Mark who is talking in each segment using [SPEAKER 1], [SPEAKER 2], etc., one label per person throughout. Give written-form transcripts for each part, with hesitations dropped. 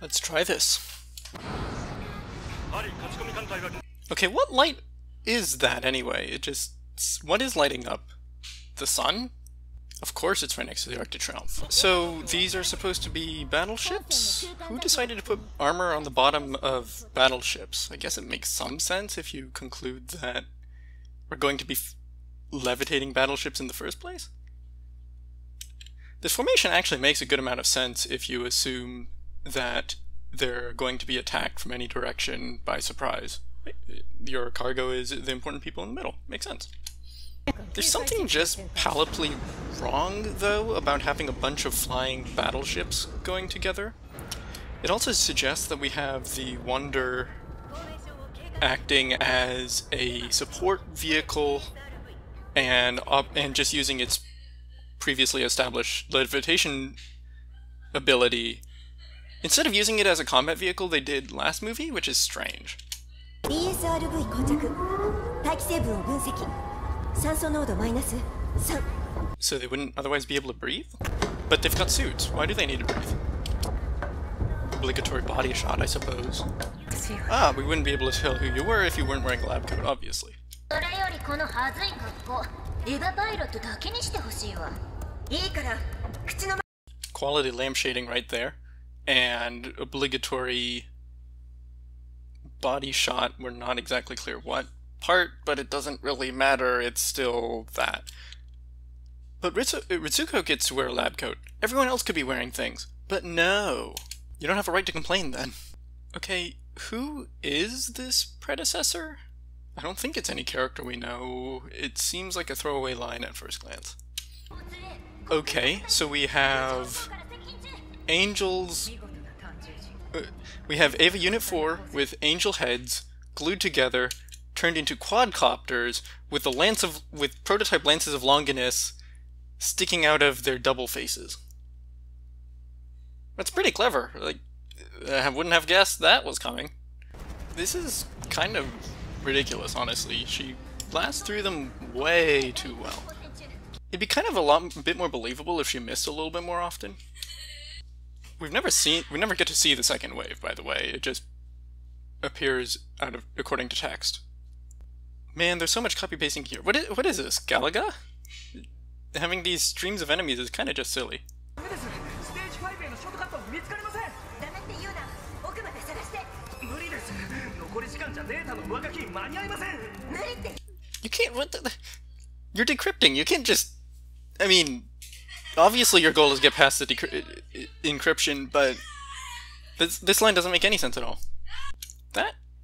[SPEAKER 1] Let's try this. Okay, what light is that anyway? What is lighting up? The sun? Of course it's right next to the Arc de Triomphe. So these are supposed to be battleships? Who decided to put armor on the bottom of battleships? I guess it makes some sense if you conclude that we're going to be levitating battleships in the first place. This formation actually makes a good amount of sense if you assume that they're going to be attacked from any direction by surprise. Your cargo is the important people in the middle. Makes sense. There's something just palpably wrong, though, about having a bunch of flying battleships going together. It also suggests that we have the Wonder acting as a support vehicle and just using its previously established levitation ability instead of using it as a combat vehicle they did last movie, which is strange. So they wouldn't otherwise be able to breathe? But they've got suits. Why do they need to breathe? Obligatory body shot, I suppose. Ah, we wouldn't be able to tell who you were if you weren't wearing a lab coat, obviously. Quality lamp shading right there. And obligatory body shot, we're not exactly clear what part, but it doesn't really matter, it's still that. But Ritsuko gets to wear a lab coat. Everyone else could be wearing things. But no! You don't have a right to complain then. Okay, who is this predecessor? I don't think it's any character we know. It seems like a throwaway line at first glance. Okay, so we have angels. We have Eva Unit 4 with angel heads glued together, turned into quadcopters with prototype lances of Longinus sticking out of their double faces. That's pretty clever. Like, I wouldn't have guessed that was coming. This is kind of ridiculous, honestly. She blasts through them way too well. It'd be kind of a bit more believable if she missed a little bit more often. We never get to see the second wave, by the way. It just appears according to text. Man, there's so much copy-pasting here. What is this, Galaga? Having these streams of enemies is kind of just silly. You can't, you're decrypting, you can't just, I mean, obviously your goal is to get past the encryption, but this line doesn't make any sense at all.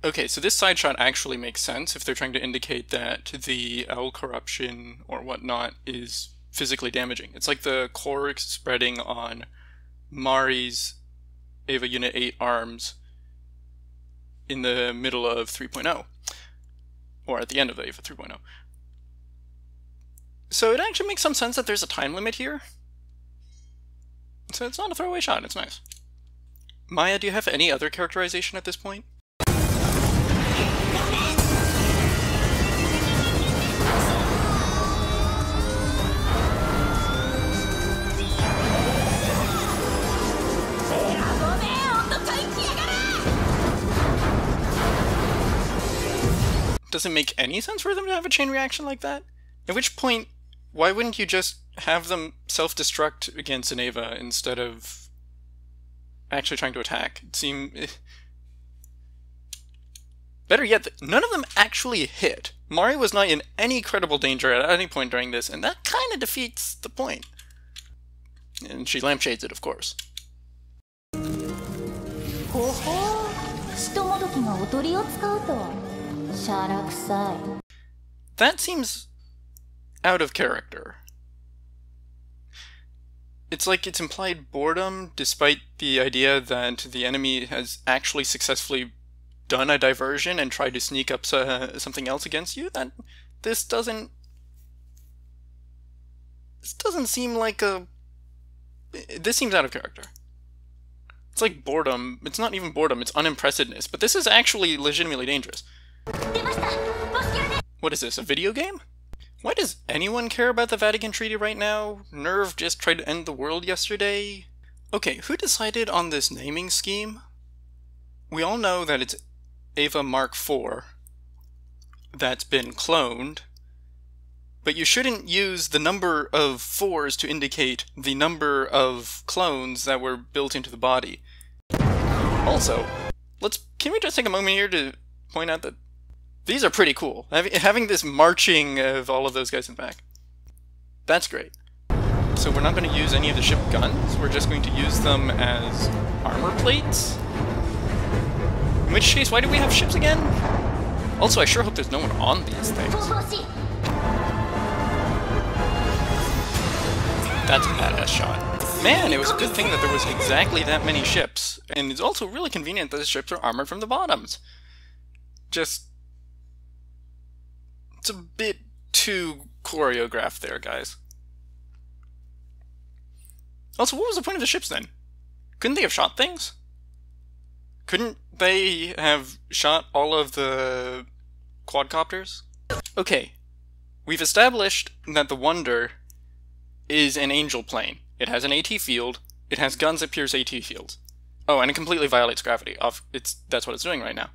[SPEAKER 1] Okay, so this side shot actually makes sense if they're trying to indicate that the owl corruption or whatnot is physically damaging. It's like the core spreading on Mari's Eva Unit 8 arms in the middle of 3.0, or at the end of Eva 3.0. So it actually makes some sense that there's a time limit here. So it's not a throwaway shot, it's nice. Maya, do you have any other characterization at this point? Doesn't make any sense for them to have a chain reaction like that? At which point, why wouldn't you just have them self-destruct against an Eva instead of actually trying to attack? Better yet, none of them actually hit. Mari was not in any credible danger at any point during this, and that kind of defeats the point. And she lampshades it, of course. That seems out of character. It's like it's implied boredom, despite the idea that the enemy has actually successfully done a diversion and tried to sneak up something else against you. This doesn't seem like a... This seems out of character. It's like boredom. It's not even boredom, it's unimpressiveness. But this is actually legitimately dangerous. What is this, a video game? Why does anyone care about the Vatican Treaty right now? NERV just tried to end the world yesterday. Okay, who decided on this naming scheme? we all know that it's Eva Mark IV that's been cloned, but you shouldn't use the number of 4s to indicate the number of clones that were built into the body. Also, can we just take a moment here to point out that these are pretty cool. Having this marching of all of those guys in the back. That's great. So we're not going to use any of the ship guns, we're just going to use them as armor plates? In which case, why do we have ships again? Also, I sure hope there's no one on these things. That's a badass shot. Man, it was a good thing that there was exactly that many ships. And it's also really convenient that the ships are armored from the bottoms. Just... it's a bit too choreographed there, guys. Also, what was the point of the ships then? Couldn't they have shot things? Couldn't they have shot all of the quadcopters? Okay, we've established that the Wonder is an angel plane. It has an AT field, it has guns that pierce AT fields. Oh, and it completely violates gravity. That's what it's doing right now.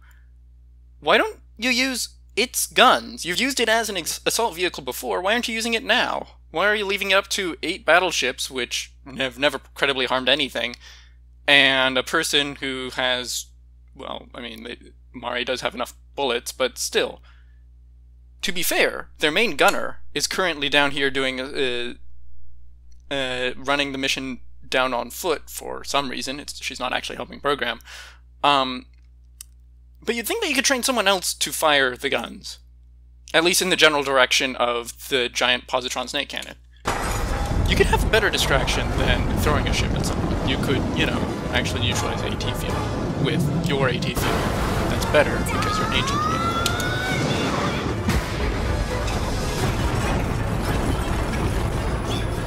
[SPEAKER 1] Why don't you use its guns? You've used it as an assault vehicle before, why aren't you using it now? Why are you leaving it up to 8 battleships, which have never credibly harmed anything, and a person who has, well, I mean, Mari does have enough bullets, but still. To be fair, their main gunner is currently down here doing running the mission down on foot for some reason. She's not actually helping program. But you'd think that you could train someone else to fire the guns. At least in the general direction of the giant positron snake cannon. You could have a better distraction than throwing a ship at someone. You could, you know, actually neutralize AT field with your AT field. That's better because you're an angel plane.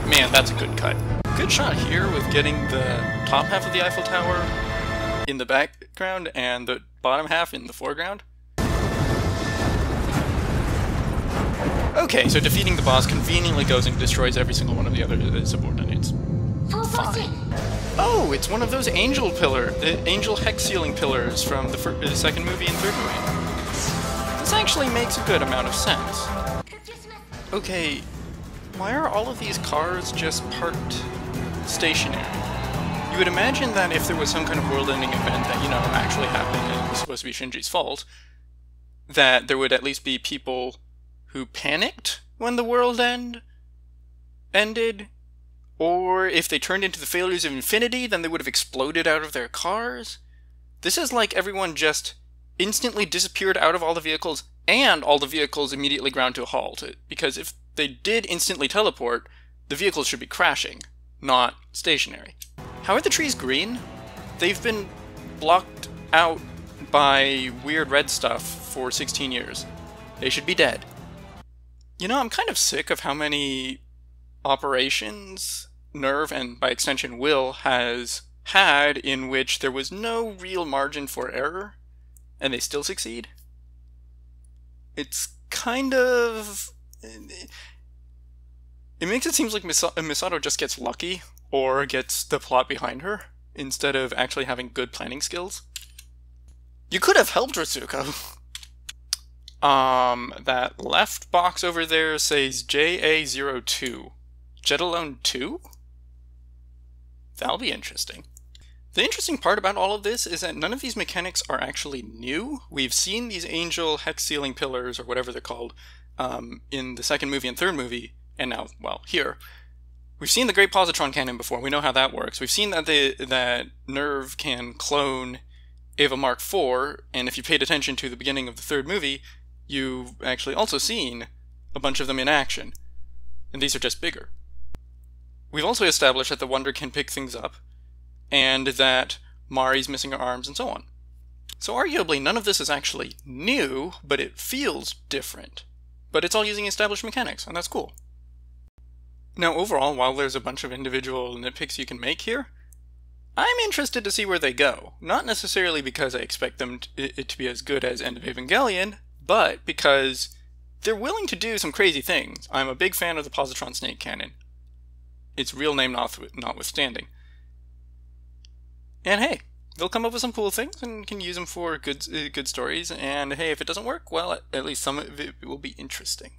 [SPEAKER 1] Man, that's a good cut. Good shot here with getting the top half of the Eiffel Tower in the background and the bottom half in the foreground. Okay, so defeating the boss conveniently goes and destroys every single one of the other subordinates. Fine. Oh, it's one of those angel angel hex sealing pillars from the second movie and third movie. This actually makes a good amount of sense. Okay, why are all of these cars just parked stationary? You would imagine that if there was some kind of world-ending event that, you know, actually happened and it was supposed to be Shinji's fault, that there would at least be people who panicked when the world ended, or if they turned into the failures of infinity, then they would have exploded out of their cars. This is like everyone just instantly disappeared out of all the vehicles, and all the vehicles immediately ground to a halt, because if they did instantly teleport, the vehicles should be crashing, not stationary. How are the trees green? They've been blocked out by weird red stuff for 16 years. They should be dead. You know, I'm kind of sick of how many operations NERV, and by extension Will, has had in which there was no real margin for error, and they still succeed. It's kind of... it makes it seem like Misato just gets lucky, or gets the plot behind her, instead of actually having good planning skills. You could have helped Ritsuko. That left box over there says JA02. Jetalone 2? That'll be interesting. The interesting part about all of this is that none of these mechanics are actually new. We've seen these angel hex sealing pillars, or whatever they're called, in the second movie and third movie, and now, well, here. We've seen the Great Positron Cannon before, we know how that works. We've seen that that NERV can clone Eva Mark IV, and if you paid attention to the beginning of the third movie, you've actually also seen a bunch of them in action. And these are just bigger. We've also established that the Wonder can pick things up, and that Mari's missing her arms, and so on. So arguably, none of this is actually new, but it feels different. But it's all using established mechanics, and that's cool. Now overall, while there's a bunch of individual nitpicks you can make here, I'm interested to see where they go. Not necessarily because I expect it to be as good as End of Evangelion, but because they're willing to do some crazy things. I'm a big fan of the positron snake cannon. Its real name notwithstanding. And hey, they'll come up with some cool things and can use them for good stories. And hey, if it doesn't work, well, at least some of it will be interesting.